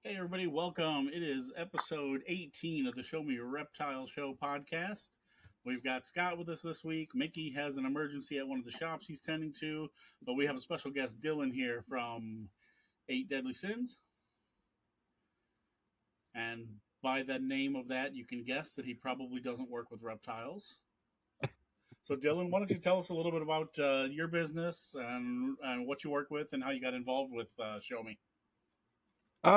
Hey, everybody, welcome. It is episode 18 of the Show Me Reptile Show podcast. We've got Scott with us this week. Mickey has an emergency at one of the shops he's tending to, but we have a special guest, Dylan, here from Eight Deadly Sins. And by the name of that, you can guess that he probably doesn't work with reptiles. So, Dylan, why don't you tell us a little bit about your business and what you work with and how you got involved with Show Me?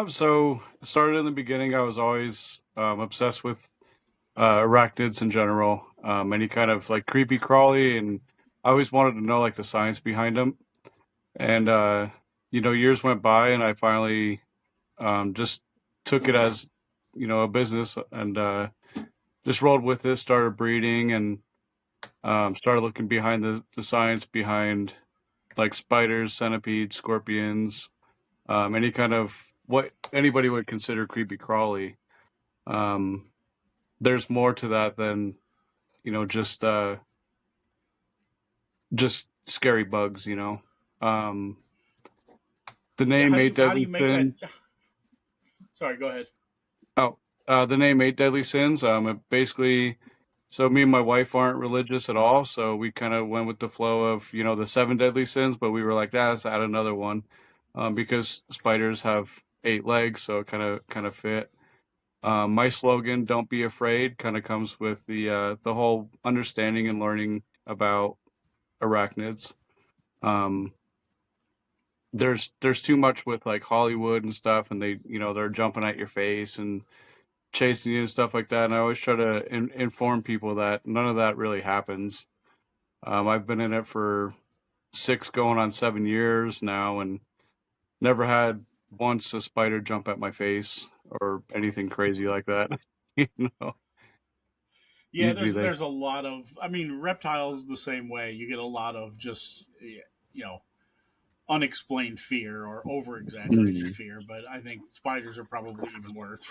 So started in the beginning. I was always obsessed with arachnids in general, any kind of like creepy crawly, and I always wanted to know like the science behind them. And years went by, and I finally just took it as a business, and just rolled with this. Started breeding, and started looking behind the science behind like spiders, centipedes, scorpions, any kind of what anybody would consider creepy crawly. Um, there's more to that than you know just uh, just scary bugs. Um, the Yeah, name Eight how do Deadly you make that? Sins. Sorry, go ahead. Oh, the name Eight Deadly Sins. It basically, so me and my wife aren't religious at all, so we kind of went with the flow of the seven deadly sins, but we were like, let's add another one, because spiders have eight legs, so it kind of fit. My slogan, "Don't be afraid," kind of comes with the whole understanding and learning about arachnids. Um, there's too much with like Hollywood and stuff, and they're jumping at your face and chasing you and stuff like that. And I always try to inform people that none of that really happens. I've been in it for 6 going on 7 years now, and never had once a spider jump at my face or anything crazy like that. you know, Yeah, Usually there's they. a lot of. I mean, reptiles the same way. You get a lot of just unexplained fear or over exaggerated Mm. fear. But I think spiders are probably even worse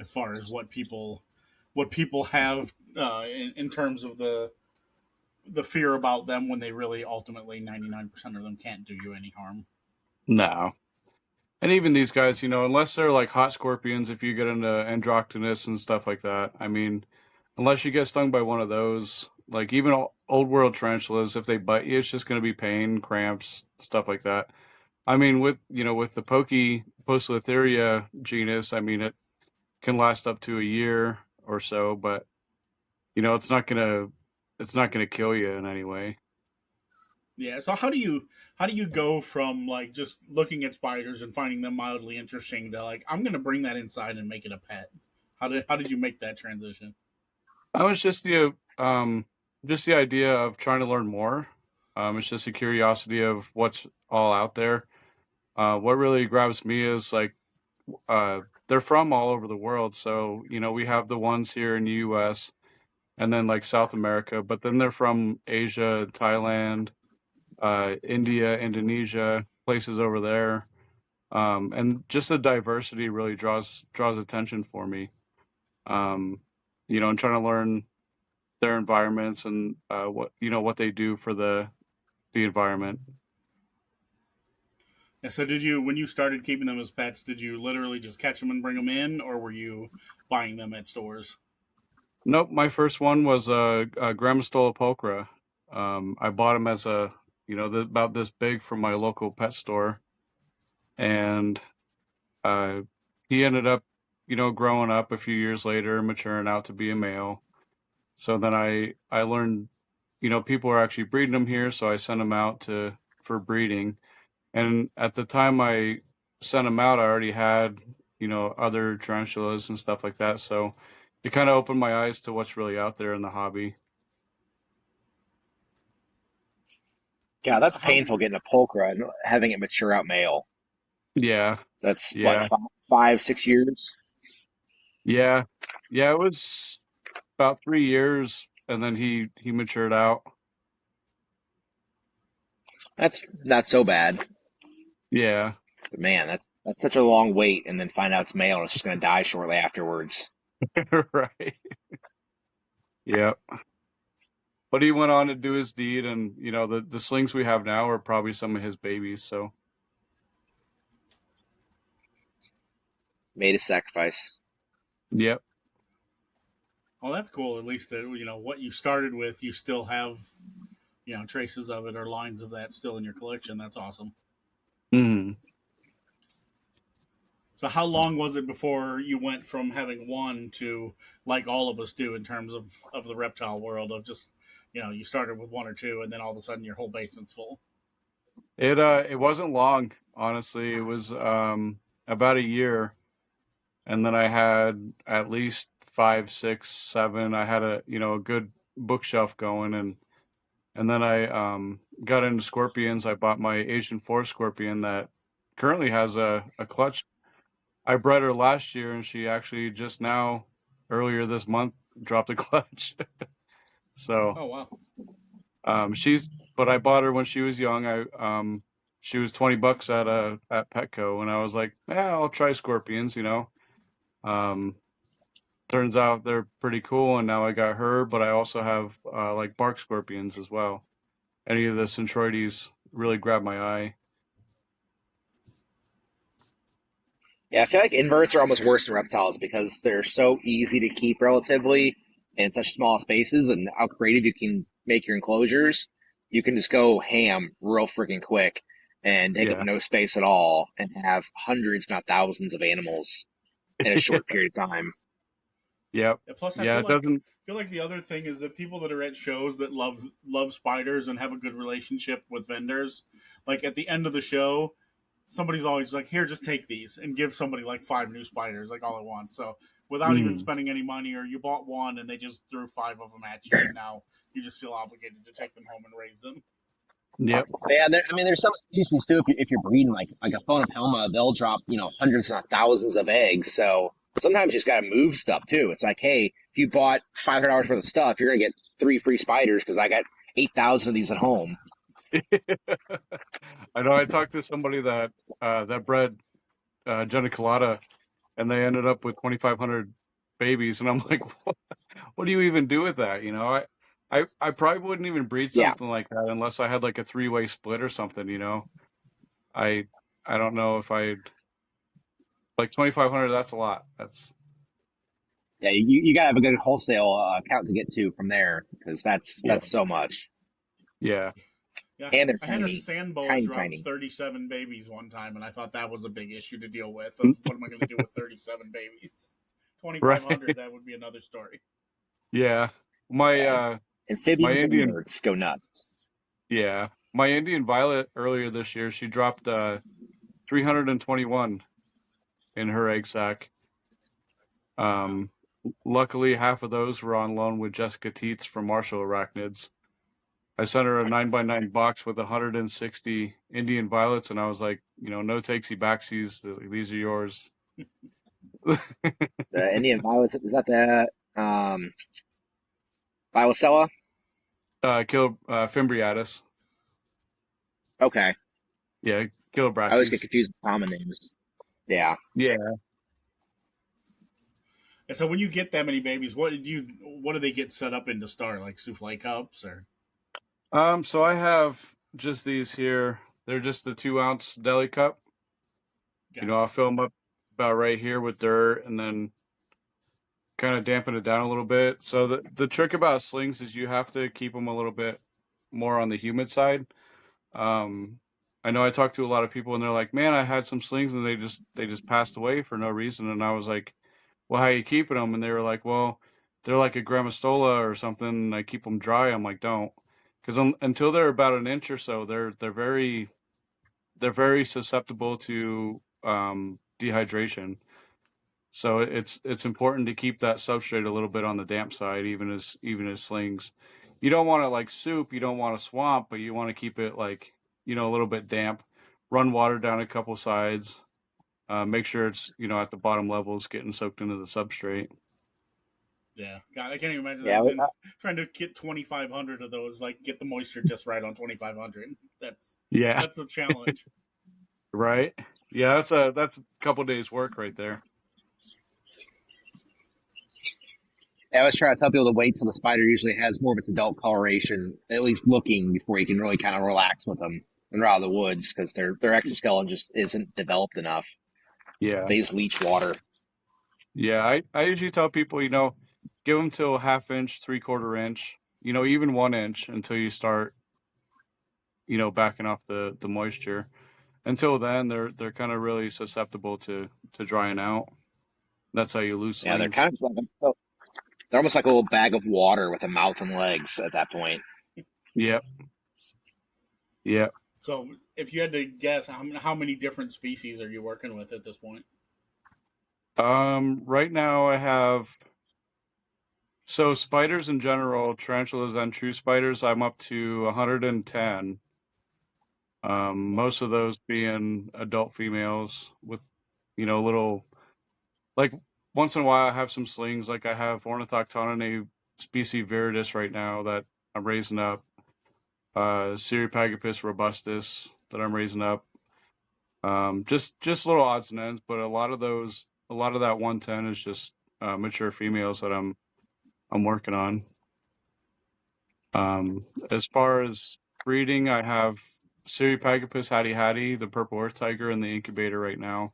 as far as what people have in terms of the fear about them when they really ultimately 99% of them can't do you any harm. No. And even these guys, unless they're like hot scorpions, if you get into androctonus and stuff like that, I mean, unless you get stung by one of those, like even old world tarantulas, if they bite you, it's just going to be pain, cramps, stuff like that. I mean, with the Poecilotheria genus, I mean, it can last up to a year or so, but it's not gonna kill you in any way. Yeah. So how do you go from like just looking at spiders and finding them mildly interesting to like I'm gonna bring that inside and make it a pet? How did you make that transition? I was just the idea of trying to learn more. It's just a curiosity of what's all out there. What really grabs me is like they're from all over the world. So we have the ones here in the U.S. and then like South America, but then they're from Asia, Thailand, India, Indonesia, places over there. And just the diversity really draws attention for me. Um, and trying to learn their environments and what they do for the environment. Yeah, so did you when you started keeping them as pets, did you literally just catch them and bring them in, or were you buying them at stores? Nope, my first one was a Grammastola pulchra. I bought him as about this big from my local pet store, and uh, he ended up growing up a few years later, maturing out to be a male. So then I learned, people are actually breeding them here, so I sent them out to for breeding. And at the time I sent them out, I already had, other tarantulas and stuff like that. So it kind of opened my eyes to what's really out there in the hobby. Yeah, that's How painful getting a pulchra and having it mature out male. Yeah, That's what, yeah, 5, 6 years? yeah, yeah. It was about 3 years, and then he matured out. That's not so bad. Yeah, But man, that's such a long wait and then find out it's male and it's just gonna die shortly afterwards. right. Yeah. But he went on to do his deed, and the slings we have now are probably some of his babies. So Made a sacrifice. Yep. Well, that's cool. At least that what you started with, you still have traces of it or lines of that still in your collection. That's awesome. Mm. So how long was it before you went from having one to like all of us do in terms of the reptile world of just you started with one or two and then all of a sudden your whole basement's full? It wasn't long, honestly. It was about a year, and then I had at least 5, 6, 7. I had a good bookshelf going, and then I got into scorpions. I bought my Asian forest scorpion that currently has a clutch. I bred her last year, and she actually just now, earlier this month, dropped a clutch. So Oh wow. but I bought her when she was young. She was $20 at Petco, and I was like, yeah, I'll try scorpions. Um, turns out they're pretty cool, and now I got her, but I also have like bark scorpions as well. Any of the centroides really grabbed my eye. Yeah, I feel like inverts are almost worse than reptiles because they're so easy to keep relatively in such small spaces, and how creative you can make your enclosures. You can just go ham real freaking quick and take up Yeah. no space at all and have hundreds, not thousands of animals in a short period of time. Yep. Yeah, plus, I Yeah, feel it like doesn't. the other thing is that people that are at shows that love spiders and have a good relationship with vendors, like at the end of the show, somebody's always like, "Here, just take these," and give somebody like 5 new spiders, like all at once. So without even Mm, spending any money, or you bought one and they just threw 5 of them at you, and now you just feel obligated to take them home and raise them. yep. Yeah, I mean, there's some species too. If you're breeding like a Phonopelma, they'll drop hundreds, not thousands of eggs. So sometimes you just got to move stuff too. It's like, hey, if you bought $500 worth of stuff, you're gonna get 3 free spiders because I got 8,000 of these at home. I know. I talked to somebody that bred geniculata, and they ended up with 2,500 babies, and I'm like, what do you even do with that? I probably wouldn't even breed Yeah, something like that unless I had like a 3-way split or something. I I don't know if I'd like 2,500. That's a lot. That's yeah. You gotta have a good wholesale account to get to from there because yeah, that's so much, yeah. Yeah, and they're I had a tiny, sand boa tiny, drop tiny. 37 babies one time, and I thought that was a big issue to deal with. Of what am I going to do with 37 babies? Right. 2,500, that would be another story. Yeah. My Yeah, my amphibians and Indian birds go nuts. yeah. My Indian violet earlier this year, she dropped 321 in her egg sac. Wow. Um luckily half of those were on loan with Jessica Teets from Marshall Arachnids. I sent her a 9x9 box with 160 Indian violets, and I was like, no takesy backsies. These are yours. The Indian violet, is that the Violacella? Kill Fimbriatus. Okay, Yeah, I always get Kilobrachys. confused with common names. Yeah. Yeah. And so when you get that many babies, what do they get set up into start, like souffle cups or? So I have just these here. They're just the 2-ounce deli cup. Gotcha. I'll fill them up about right here with dirt, and then kind of dampen it down a little bit. So the trick about slings is you have to keep them a little bit more on the humid side. Um, I know I talked to a lot of people, and they're like, "Man, I had some slings, and they just passed away for no reason." And I was like, "Well, how are you keeping them?" And they were like, "Well, they're like a gramastola or something. And I keep them dry." I'm like, "Don't," because until they're about an inch or so, they're very susceptible to dehydration. So it's important to keep that substrate a little bit on the damp side, even as slings. You don't want it like soup. You don't want to swamp, but you want to keep it like a little bit damp. Run water down a couple sides. Make sure it's at the bottom levels, getting soaked into the substrate. Yeah, God, I can't even imagine Yeah, that. Then trying to get 2,500 of those, like get the moisture just right on 2,500. That's Yeah, that's the challenge. right. Yeah, that's a couple days work right there. I always try to tell people to wait till the spider usually has more of its adult coloration, at least looking, before you can really kind of relax with them and out of the woods because their exoskeleton just isn't developed enough. Yeah. They just leach water. Yeah. I usually tell people, give them till half inch, 3/4 inch, even 1 inch until you start, backing off the moisture. Until then, they're kind of really susceptible to drying out. That's how you lose Yeah, they're slings. kind of like they're almost like a little bag of water with a mouth and legs at that point. Yep. Yep. So, if you had to guess, how many different species are you working with at this point? Right now I have spiders in general, tarantulas and true spiders. I'm up to 110. Most of those being adult females with, little like once in a while I have some slings. Like I have Ornithoctoninae species viridis right now that I'm raising up. Ceropagopus robustus that I'm raising up. Just little odds and ends, but a lot of that 110 is just mature females that I'm working on. As far as breeding, I have Ceropagopus hattie, the purple earth tiger, in the incubator right now.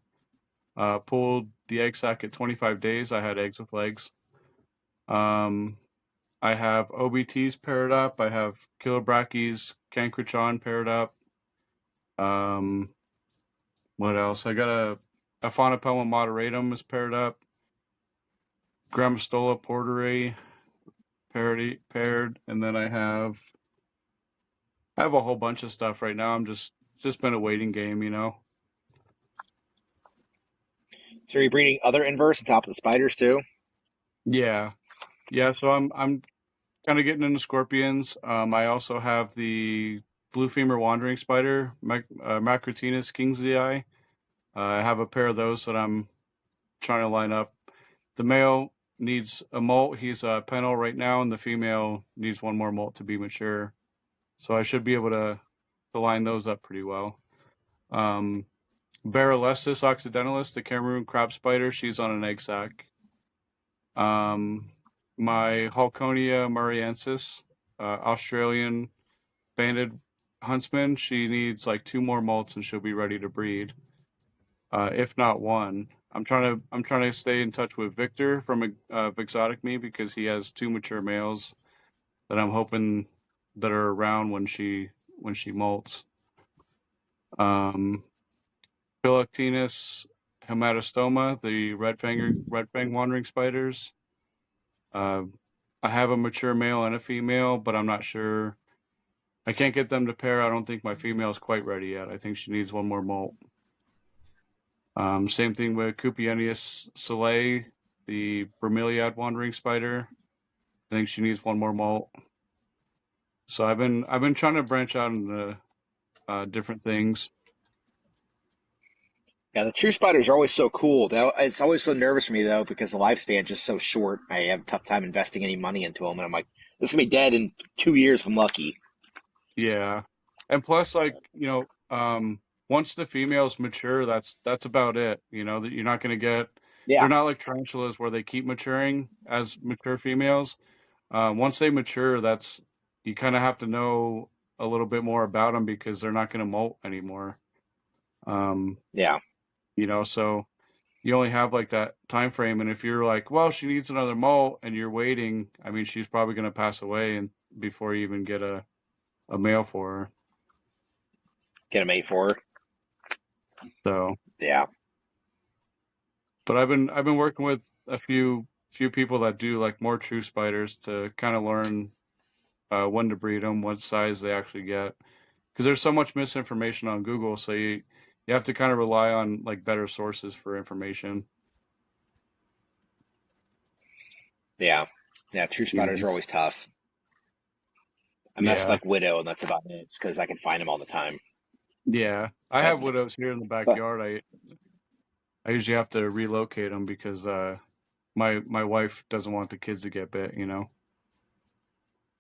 Pulled the egg sac at 25 days. I had eggs with legs. I have OBTs paired up. I have Kilobrachys, Cancrochon paired up. What else? I got a Faunopelma moderatum is paired up. Grammostola porteri paired, and then I have a whole bunch of stuff right now. I'm just been a waiting game, So you're breeding other inverts on top of the spiders too? Yeah, yeah. So I'm kind of getting into scorpions. I also have the blue femur wandering spider, Macrotinus kingsley. I have a pair of those that I'm trying to line up. The male needs a molt. He's a penal right now, and the female needs one more molt to be mature. So I should be able to line those up pretty well. Varolestis occidentalis, the Cameroon crab spider, she's on an egg sac. My Halconia murrayeensis, Australian banded huntsman, she needs like 2 more molts and she'll be ready to breed. If not one. I'm trying to stay in touch with Victor from Exotic Me because he has 2 mature males that I'm hoping that are around when she molts. Philoctenus hematostoma, the red fang wandering spiders. I have a mature male and a female, but I'm not sure. I can't get them to pair. I don't think my female is quite ready yet. I think she needs one more molt. Same thing with Cupienius soleil, the bromeliad wandering spider. I think she needs one more molt. So I've been trying to branch out into different things. Yeah, the true spiders are always so cool. It's always so nervous for me though because the lifespan is just so short. I have a tough time investing any money into them, and I'm like, this is gonna be dead in 2 years if I'm lucky. Yeah, and plus, like once the females mature, that's about it. That you're not going to get. Yeah, They're not like tarantulas where they keep maturing as mature females. Once they mature, that's you kind of have to know a little bit more about them because they're not going to molt anymore. yeah, So you only have like that time frame, and if you're like, well, she needs another molt, and you're waiting, I mean, she's probably going to pass away and before you even get a male for her. get a mate for her. So Yeah, but I've been working with a few people that do like more true spiders to kind of learn when to breed them, what size they actually get, because there's so much misinformation on Google, so you have to kind of rely on like better sources for information. yeah, yeah. True spiders are always tough. I messed Yeah, like widow, and that's about it. Because I can find them all the time. yeah. I But have widows here in the but backyard. I usually have to relocate them because my wife doesn't want the kids to get bit.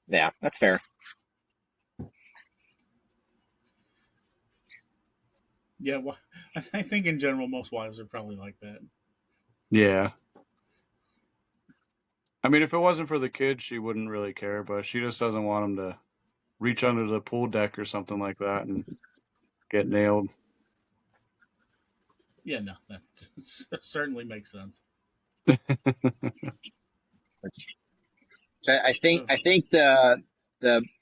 yeah, that's fair. Yeah, well, I think in general most wives are probably like that. Yeah. I mean, if it wasn't for the kids, she wouldn't really care, but she just doesn't want them to reach under the pool deck or something like that and get nailed. Yeah, no, that certainly makes sense. So, I think the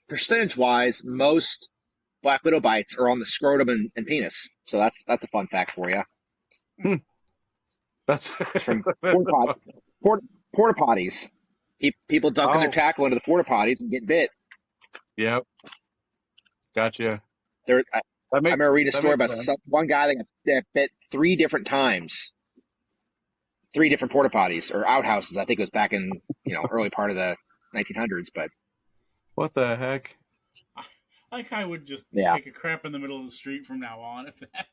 percentage wise, most black widow bites are on the scrotum and penis. So that's a fun fact for you. That's It's from port, porta potties. People dunking their oh, tackle into the porta potties and get bit. yep, gotcha. There, That I makes remember reading a that story makes about sense. one guy that got bit 3 different times, 3 different porta potties or outhouses. I think it was back in early part of the 1900s. But What the heck? like I would just yeah, take a crap in the middle of the street from now on. If that,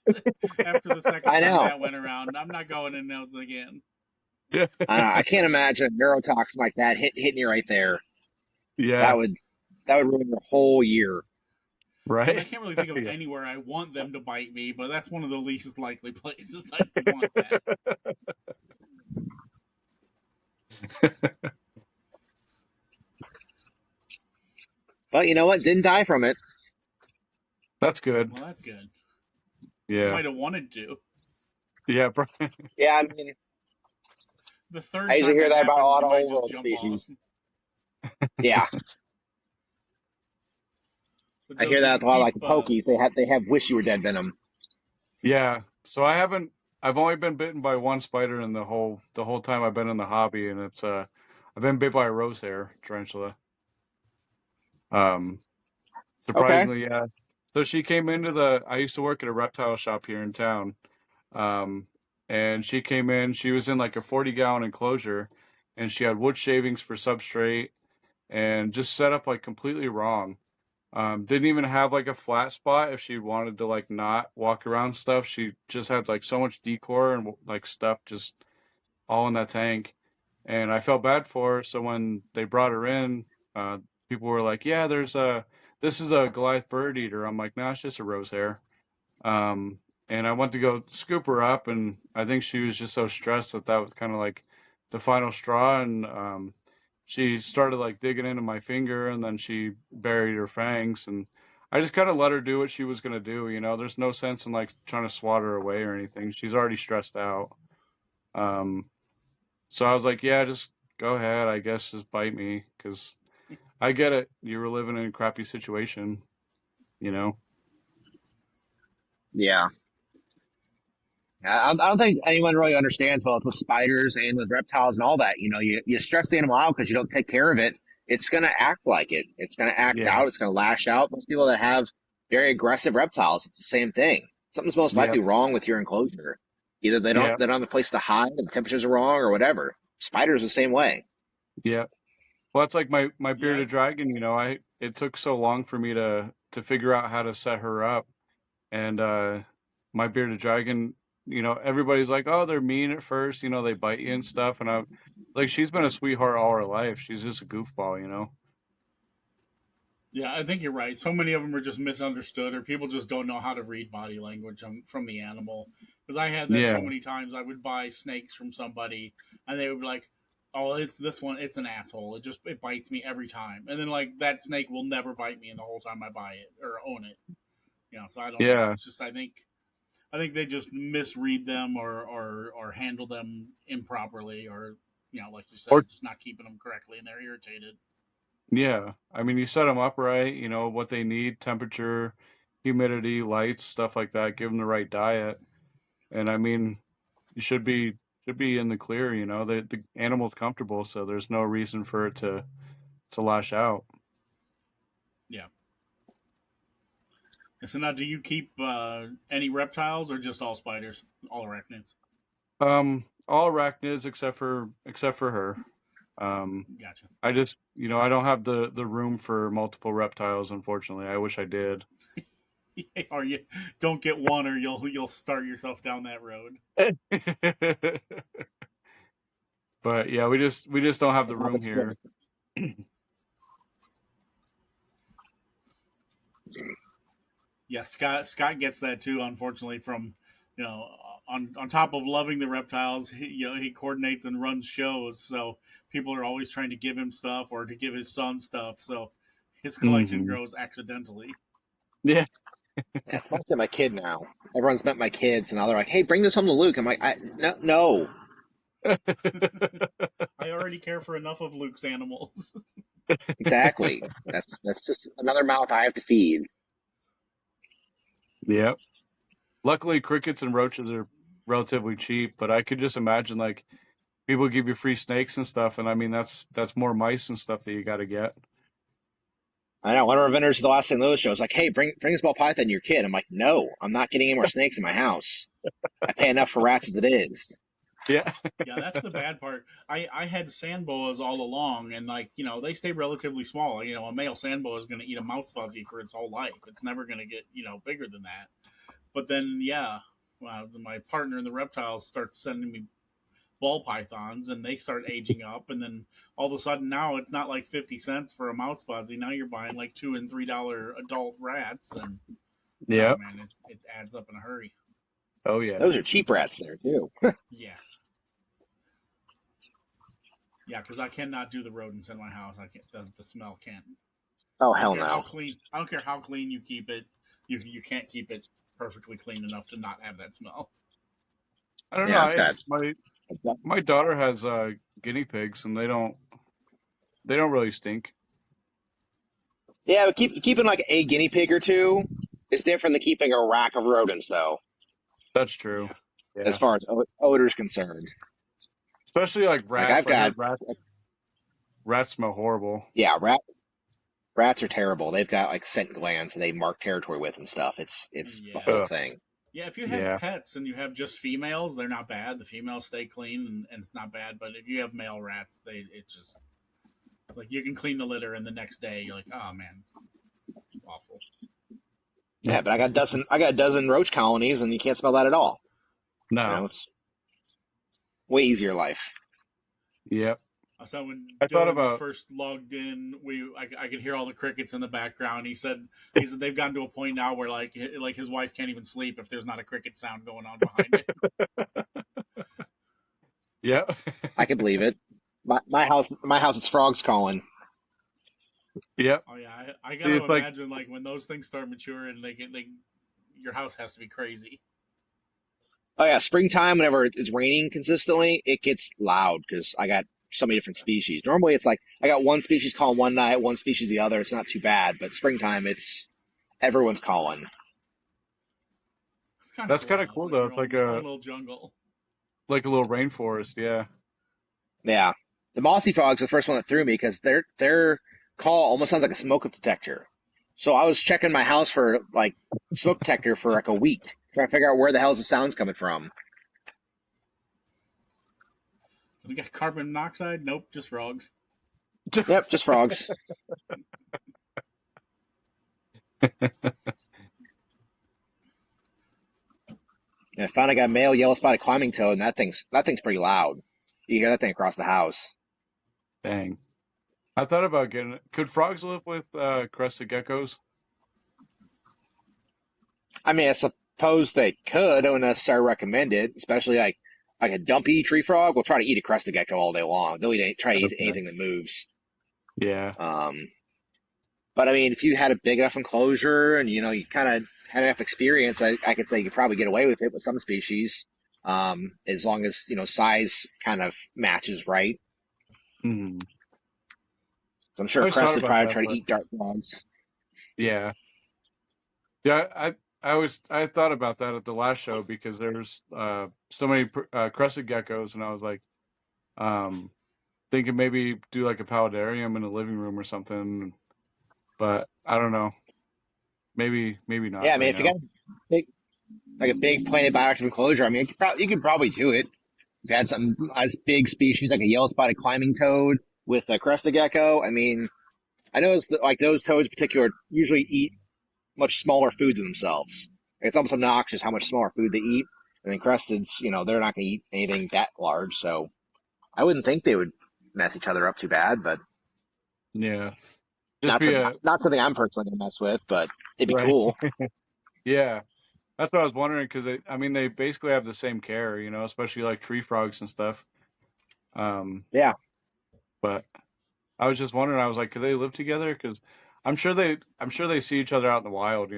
after the second I time know. that went around, I'm not going in those again. Yeah, I can't imagine a neurotoxin like that hitting you right there. yeah, That would ruin your whole year. And I right. can't really think of Yeah. anywhere I want them to bite me, but that's one of the least likely places I'd want that. But you know what? Didn't die from it. That's good. Well, that's good. You Yeah, might have wanted to. yeah, Yeah, I mean, The I third usually time hear that that about a happens, lot you of might old just world jump off. species. Yeah, But I hear do that you with a lot of keep? like the pokies. They have wish you were dead venom. yeah. So I haven't. I've only been bitten by one spider in the whole time I've been in the hobby, and it's I've been bit by a rose hair tarantula. Um, Okay. Surprisingly, yeah. So she came into the. I used to work at a reptile shop here in town, um, and she came in. She was in like a 40-gallon enclosure, and she had wood shavings for substrate, and just set up like completely wrong. Didn't even have like a flat spot if she wanted to like not walk around stuff. She just had like so much decor and like stuff just all in that tank. And I felt bad for her. So when they brought her in, people were like, "Yeah, this is a Goliath bird eater." I'm like, "No, it's just a rose hair." Um, and I went to go scoop her up, and I think she was just so stressed that that was kind of like the final straw. And she started like digging into my finger, and then she buried her fangs. And I just kind of let her do what she was gonna do. There's no sense in like trying to swat her away or anything. She's already stressed out. Um, so I was like, yeah, just go ahead. I guess just bite me because I get it. You were living in a crappy situation, you know? Yeah. I don't think anyone really understands both with spiders and with reptiles and all that. You stress the animal out because you don't take care of it. It's going to act like it. It's going to act Yeah. out. It's going to lash out. Most people that have very aggressive reptiles, it's the same thing. Something's most Yeah. likely wrong with your enclosure. Either Yeah. they don't have a place to hide, the temperatures are wrong, or whatever. Spiders the same way. Yeah. Well, it's like my Yeah, bearded dragon, it took so long for me to figure out how to set her up. And my bearded dragon, everybody's like, "Oh, they're mean at first, they bite you and stuff." And I'm like, she's been a sweetheart all her life. She's just a goofball. yeah, I think you're right. So many of them are just misunderstood, or people just don't know how to read body language from the animal. Because I had that Yeah. so many times. I would buy snakes from somebody, and they would be like, "Oh, it's this one. It's an asshole. It bites me every time." And then like that snake will never bite me in the whole time I buy it or own it. So I don't know. Yeah. It's just I think they just misread them or handle them improperly, or like you Or said, just not keeping them correctly, and they're irritated. yeah. I mean, you set them up right, what they need, temperature, humidity, lights, stuff like that. Give them the right diet. And I mean, you should be in the clear, the animal's comfortable, so there's no reason for it to lash out. Yeah. So now, do you keep any reptiles or just all spiders, all arachnids? All arachnids except for her. Gotcha. I just, I don't have the room for multiple reptiles, unfortunately. I wish I did. Or you don't get one, or you'll start yourself down that road. But yeah, we just don't have the room That's here. Yeah, Scott gets that too. Unfortunately, from on top of loving the reptiles, he coordinates and runs shows. So people are always trying to give him stuff or to give his son stuff. So his collection Hmm. grows accidentally. Yeah. Yeah, it's mostly my kid now. Everyone's met my kids, and now they're like, "Hey, bring this home to Luke." I'm like, no, no, I already care for enough of Luke's animals. exactly. That's just another mouth I have to feed. Yep. Luckily, crickets and roaches are relatively cheap, but I could just imagine like people give you free snakes and stuff, and I mean that's more mice and stuff that you got to get. I know one of our vendors at the last St. Louis show was like, "Hey, bring this ball python to your kid." I'm like, "No, I'm not getting any more snakes in my house. I pay enough for rats as it is." Yeah. Yeah, that's the bad part. I had sand boas all along, and like they stay relatively small. A male sand boa is going to eat a mouse fuzzy for its whole life. It's never going to get bigger than that. But then yeah, my partner in the reptiles starts sending me ball pythons, and they start aging up, and then all of a sudden now it's not like 50 cents for a mouse fuzzy. Now you're buying like $2 and $3 adult rats, and oh Yep. man, it adds up in a hurry. Oh yeah. Those are cheap rats there too. Yeah. Yeah, because I cannot do the rodents in my house. I can't. The smell can't. Oh I don't hell care how no. clean. I don't care how clean you keep it. You can't keep it perfectly clean enough to not have that smell. I don't know. Yeah, I've got. My daughter has guinea pigs, and they don't really stink. Yeah, but keeping like a guinea pig or two is different than keeping a rack of rodents, though, That's true. Yeah. as Yeah. far as odor is concerned. Especially like Like rats. I've I got, heard rats smell horrible. yeah, rats are terrible. They've got like scent glands that they mark territory with and stuff. It's the Yeah. whole Ugh. thing. Yeah, if you have Yeah. pets and you have just females, they're not bad. The females stay clean and it's not bad. But if you have male rats, it's just like you can clean the litter and the next day you're like, oh man, awful. Yeah, but I got a dozen roach colonies, and you can't smell that at all. No. It's way easier life. Yep. So when I thought Dylan about. first logged in, I could hear all the crickets in the background. He said they've gotten to a point now where like his wife can't even sleep if there's not a cricket sound going on behind it. Yep. I can believe it. My house, it's frogs calling. Yep. Oh yeah, I See, gotta it's like imagine like when those things start maturing, your house has to be crazy. Oh yeah, springtime. Whenever it's raining consistently, it gets loud because I got so many different species. Normally, it's like I got one species calling one night, one species the other. It's not too bad, but springtime, it's everyone's calling. It's kind of that's cool kind of though. It's cool like though. your It's like own a little jungle. little rainforest. Yeah. Yeah, the mossy frogs are the first one that threw me because their call almost sounds like a smoke detector. So I was checking my house for like smoke detector for like a week, trying to figure out where the hell's the sounds coming from. So we got carbon monoxide. Nope, just frogs. Yep, just frogs. And I finally got a male yellow spotted climbing toad, and that thing's pretty loud. You hear that thing across the house. Dang. I thought about getting it. Could frogs live with crested geckos? I mean, I suppose they could. I wouldn't necessarily recommend it, especially like a dumpy tree frog will try to eat a crested gecko all day long. They'll try to eat Okay. anything that moves. Yeah. Um, but I mean, if you had a big enough enclosure and you kind of had enough experience, I could say you could probably get away with it with some species, as long as size kind of matches right. Hmm. So I'm I sure always thought crested about probably that, try to but eat dart frogs. yeah. Yeah, I thought about that at the last show because there's so many crested geckos, and I was like, thinking maybe do like a paludarium in a living room or something, but I don't know. Maybe Yeah, not I mean, right if you now. got a big planted bioactive enclosure, I mean, you could probably do it. If you had some as big species like a yellow spotted climbing toad with a crested gecko, I mean, I know it's like those toads in particular usually eat much smaller food than themselves. It's almost obnoxious how much smaller food they eat. And then cresteds, they're not going to eat anything that large, so I wouldn't think they would mess each other up too bad. But Yeah, just not be something a not something I'm personally going to mess with. But it'd be right. cool. Yeah, that's what I was wondering because I mean they basically have the same care, especially like tree frogs and stuff. Um, Yeah. but I was just wondering. I was like, could they live together? Because I'm sure they see each other out in the wild.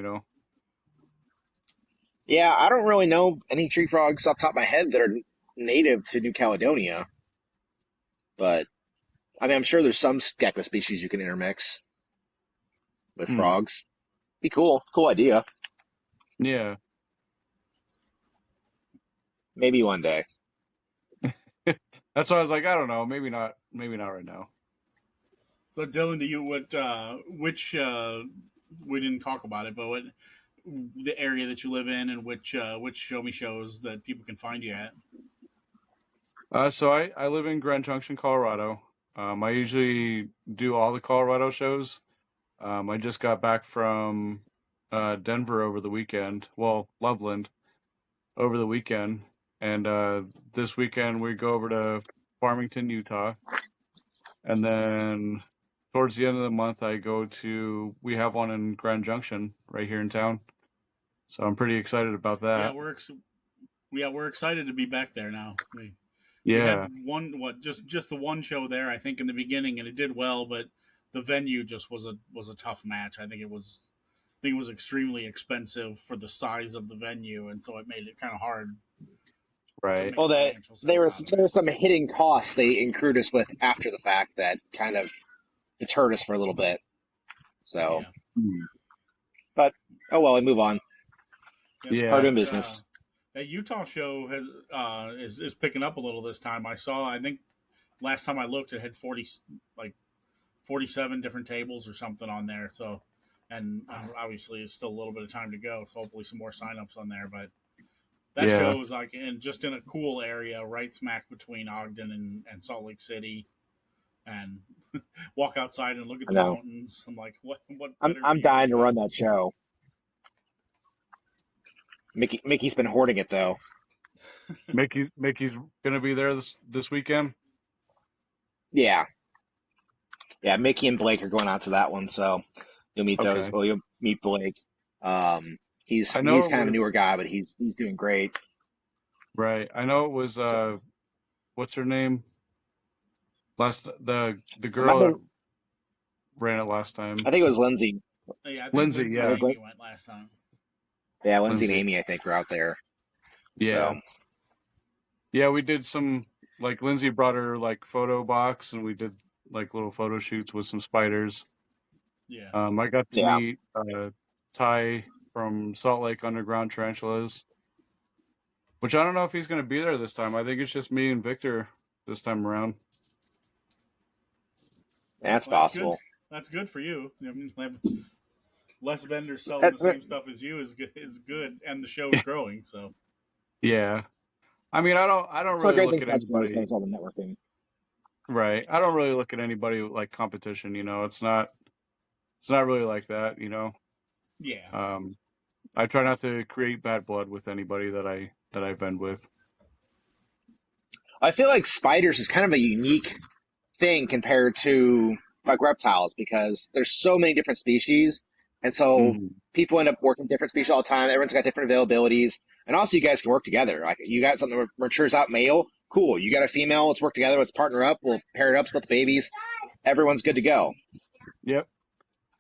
Yeah, I don't really know any tree frogs off the top of my head that are native to New Caledonia, but I mean, I'm sure there's some gecko species you can intermix with Hmm. frogs. Be cool. Cool idea. Yeah. Maybe one day. That's why I was like, I don't know, maybe not right now. So, Dylan, do you which we didn't talk about it, but what the area that you live in and which show me shows that people can find you at? So I live in Grand Junction, Colorado. I usually do all the Colorado shows. I just got back from Denver over the weekend. Well, Loveland over the weekend, and this weekend we go over to Farmington, Utah, and then towards the end of the month we have one in Grand Junction right here in town. So I'm pretty excited about Yeah, that. we're excited to be back there now. We had Yeah, just the one show there, I think, in the beginning, and it did well, but the venue just was a tough match. I think it was extremely expensive for the size of the venue, and so it made it kind of hard to right. make Well, financial sense out of there it. were some hidden costs they incurred us with after the fact that kind of deterred us for a little bit. So, Yeah, but oh well, we move on. yeah, Hard Yeah, doing that business. that Utah show is picking up a little this time. I think last time I looked, it had 47 different tables or something on there. So, and obviously, it's still a little bit of time to go. So hopefully, some more signups on there. But that yeah, show is like in a cool area, right smack between Ogden and Salt Lake City, and walk outside and look at I the know. mountains. I'm like, what better I'm view do dying you to want? run that show. Mickey's been hoarding it though. Mickey's gonna be there this weekend. Yeah, yeah. Mickey and Blake are going out to that one, so you'll meet those. Okay, Well, you'll meet Blake. Um, I know he's it kind of a was newer guy, but he's doing great. right. I know it was So what's her name? The it might girl have that been, ran it last I time. think it was Lindsay. Yeah, I think Lindsay, Lindsay I and yeah, think Amy went last time. yeah, Lindsay and Lindsay, Amy I think were out there. yeah, So yeah. We did some like Lindsay brought her like photo box, and we did like little photo shoots with some spiders. Yeah, I got to yeah, meet Ty from Salt Lake Underground Tarantulas, which I don't know if he's going to be there this time. I think it's just me and Victor this time around. that's well, that's good. possible. That's good for you. I mean, have less vendors selling That, the that, same stuff as you is good, and the show is growing. So Yeah, I mean, I don't it's one really great look thing at about Project Rose anybody is all the networking. right. I don't really look at anybody like competition. It's not really like that. yeah, Um, I try not to create bad blood with anybody that I vend with. I feel like spiders is kind of a unique thing compared to like reptiles because there's so many different species, and so Mhm. people end up working different species all the time. Everyone's got different availabilities, and also you guys can work together. Like you got something that matures out male, cool. You got a female, let's work together. Let's partner up. We'll pair it up, split the babies. Everyone's good to go. Yep.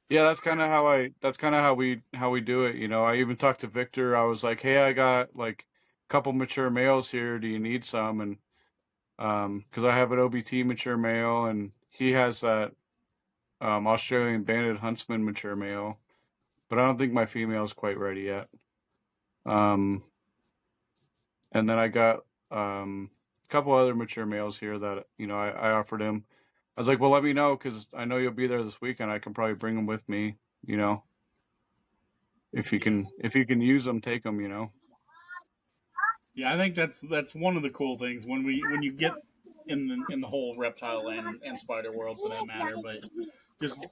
Yeah, that's kind of how we do it. I even talked to Victor. I was like, "Hey, I got like a couple mature males here. Do you need some?" And because I have an OBT mature male, and he has that Australian banded huntsman mature male, but I don't think my female is quite ready yet. Um, and then I got a couple other mature males here that I offered him. I was like, "Well, let me know because I know you'll be there this weekend. I can probably bring them with me. You know, yeah, if you can use them, take them. yeah. I think that's one of the cool things when you get in the whole reptile and spider world for that matter, but just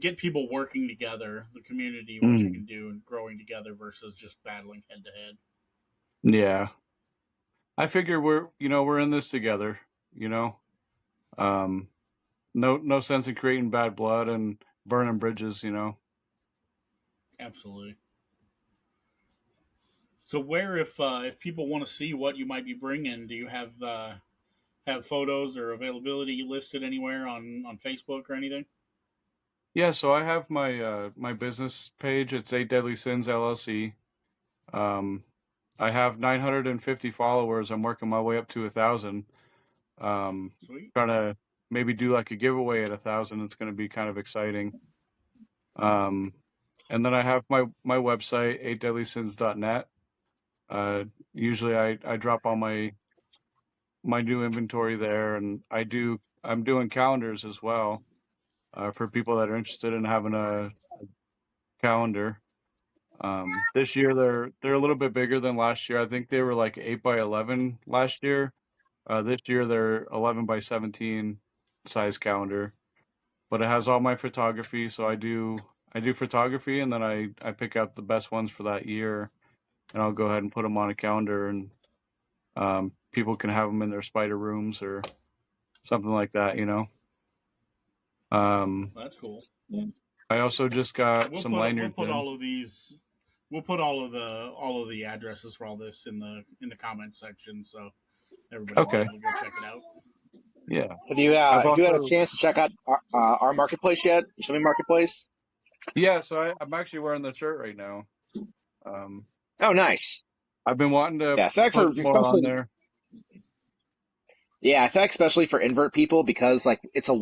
get people working together, the community, what you Mm, can do, and growing together versus just battling head to head. yeah, I figure we're in this together. You know, um, no sense in creating bad blood and burning bridges. Absolutely. So, where if people want to see what you might be bringing, do you have photos or availability listed anywhere on Facebook or anything? Yeah, so I have my my business page. It's 8 Deadly Sins LLC. I have 950 followers. I'm working my way up to 1,000. Sweet. Trying to maybe do like a giveaway at 1,000. It's going to be kind of exciting. And then I have my website, 8deadlysins.net. Usually I drop all my new inventory there, and I'm doing calendars as well, for people that are interested in having a calendar. This year they're a little bit bigger than last year. I think they were like 8x11 last year. This year they're 11x17 size calendar, but it has all my photography. So I do photography, and then I pick out the best ones for that year, and I'll go ahead and put them on a calendar, and people can have them in their spider rooms or something like that, you know. That's cool. I also just got We'll some put lanyards. all of these. We'll put all of the addresses for all this in the comments section, so everybody Okay. can go check it out. Yeah. Have you I've have you had a also, chance to check out our marketplace yet? Swimming marketplace? yeah, so I'm actually wearing the shirt right now. Um, Oh, nice. I've been wanting to Yeah, in fact, for put more on especially there. yeah, I feel like especially for invert people because like it's a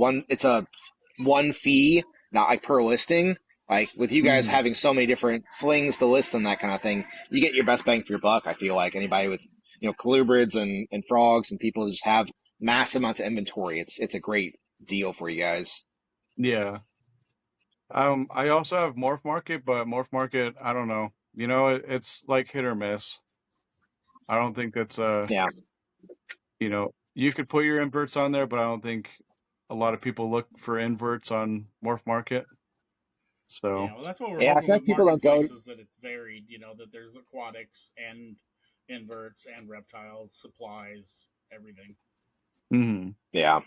one fee, not like per listing. Like with you guys Mhm. having so many different slings to list and that kind of thing, you get your best bang for your buck. I feel like anybody with colubrids and frogs and people who just have massive amounts of inventory, it's a great deal for you guys. Yeah. I also have Morph Market, but Morph Market, I don't know. It's like hit or miss. I don't think it's Yeah, you could put your inverts on there, but I don't think a lot of people look for inverts on Morph Market. So, Yeah, well, that's what we're yeah. I hoping feel with like people don't go. marketplaces, that it's varied. That there's aquatics and inverts and reptiles, supplies, everything. mhm. Yeah,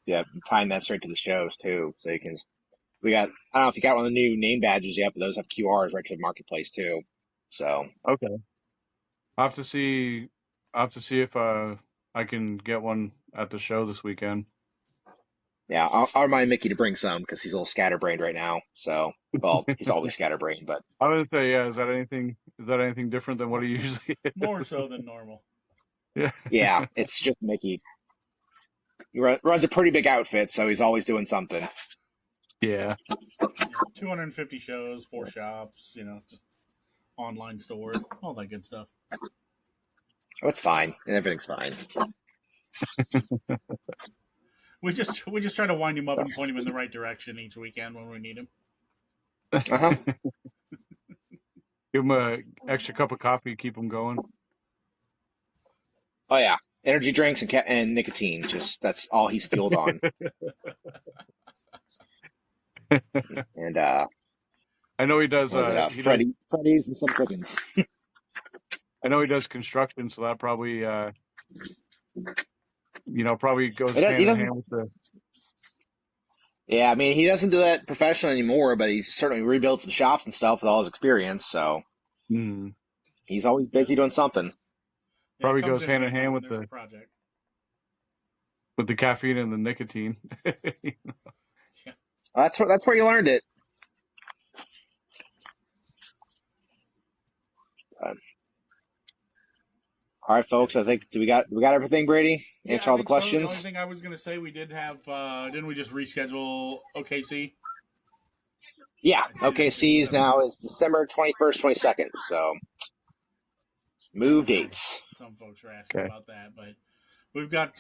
yeah. Tying that straight to the shows too, so you can. We got. I don't know if you got one of the new name badges yet, but those have QRs right to the marketplace too. So Okay. I have to see. I have to see if I can get one at the show this weekend. yeah, I'll remind Mickey to bring some because he's a little scatterbrained right now. So, well, he's always scatterbrained, but I would say, yeah. Is that anything different than what he usually More is? so than normal. Yeah. yeah, it's just Mickey. He runs a pretty big outfit, so he's always doing something. Yeah. 250 shows, 4 shops, just online store, all that good stuff. Oh, it's fine, and everything's fine. We just try to wind him up and point him in the right direction each weekend when we need him. Uh-huh. Give him a extra cup of coffee, keep him going. Oh yeah, energy drinks and nicotine. Just that's all he's fueled on. And I know he does. what was it? Freddy's and some chickens. I know he does construction, so that probably probably goes He hand in doesn't. hand with the. Yeah, I mean, he doesn't do that professionally anymore, but he certainly rebuilds the shops and stuff with all his experience. So Mm, he's always busy doing something. probably it comes goes hand in handy hand when with there's a the project. caffeine and the nicotine. Yeah. That's where you learned it. All right, folks. I think we got everything, Brady? Answer I all the think so. The only questions. thing I was gonna say, we did have didn't we just reschedule OKC? Yeah. It's OKC's now is December 21st, 22nd. So move dates. Some folks are asking Okay. about that, but we've got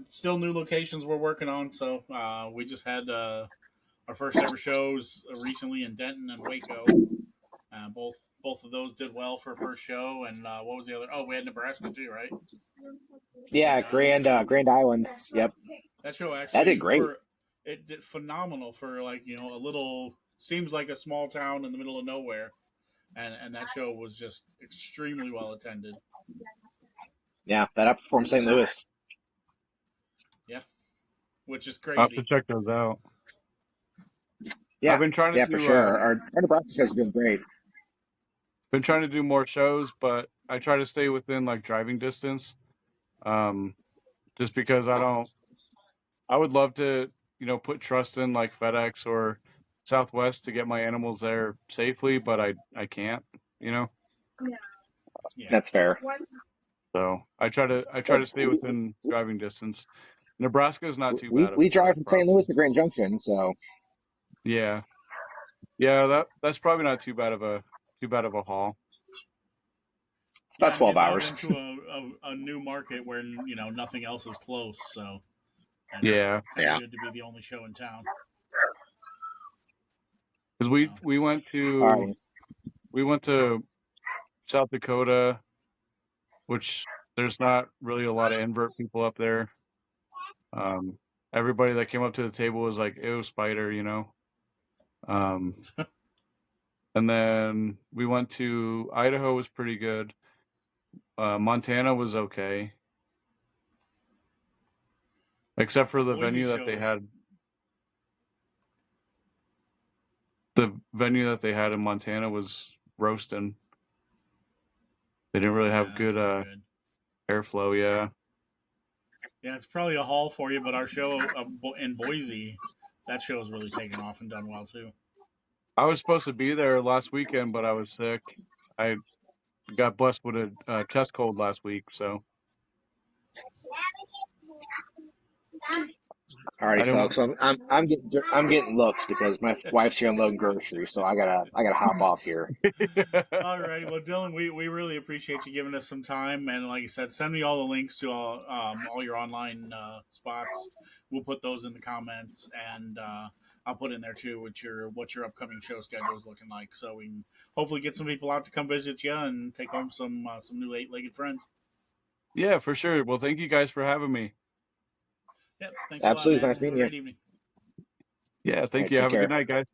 still new locations we're working on. So we just had our first ever shows recently in Denton and Waco. Both of those did well for first show. And what was the other? Oh, we had Nebraska too, right? Yeah, Grand Island. Yep. That show actually That did great. It did phenomenal for a little, seems like a small town in the middle of nowhere, and that show was just extremely well attended. Yeah, that outperformed St. Louis. Yeah, which is I'll have to crazy. check those out. Yeah, I've been trying to for do sure. Our Nebraska show's doing great. more shows, but I try to stay within like driving distance. Just because I would love to, put trust in like FedEx or Southwest to get my animals there safely, but I can't, you know. Yeah. That's fair. So I try to stay within driving distance. Nebraska is not too We bad of we a drive drive, from St. probably. Louis to Grand Junction, so Yeah, that's probably not too bad of a haul. it's about Yeah, and 12 getting out hours. into a new market where nothing else is close, so that's Yeah, kind of Yeah. good to be the only show in town. because So, we went All to right. South Dakota, which there's not really a lot of invert people up there. Everybody that came up to the table was like, "Ew, spider," you know. Um, and then we went to Idaho, was pretty good. Montana was okay, except for the Boise venue that they shows. had. The venue that they had in Montana was roasting. They didn't really have Yeah, good that's not good. airflow. Yeah, Yeah, it's probably a haul for you, but our show in Boise, that show is really taken off and done well too. I was supposed to be there last weekend, but I was sick. I got blessed with a chest cold last week, so All I righty, didn't. folks. I'm getting looks because my wife's here unloading groceries, so I gotta hop off here. Alrighty, well, Dylan, we really appreciate you giving us some time, and like I said, send me all the links to all your online spots. We'll put those in the comments, and I'll put in there too what your upcoming show schedule is looking like, so we can hopefully get some people out to come visit you and take home some new eight-legged friends. Yeah, for sure. Well, thank you guys for having me. Yep, thanks a lot, Absolutely, it's man. nice Have a meeting you. great evening. Yeah, All thank right, you. take Have a good care. night, guys.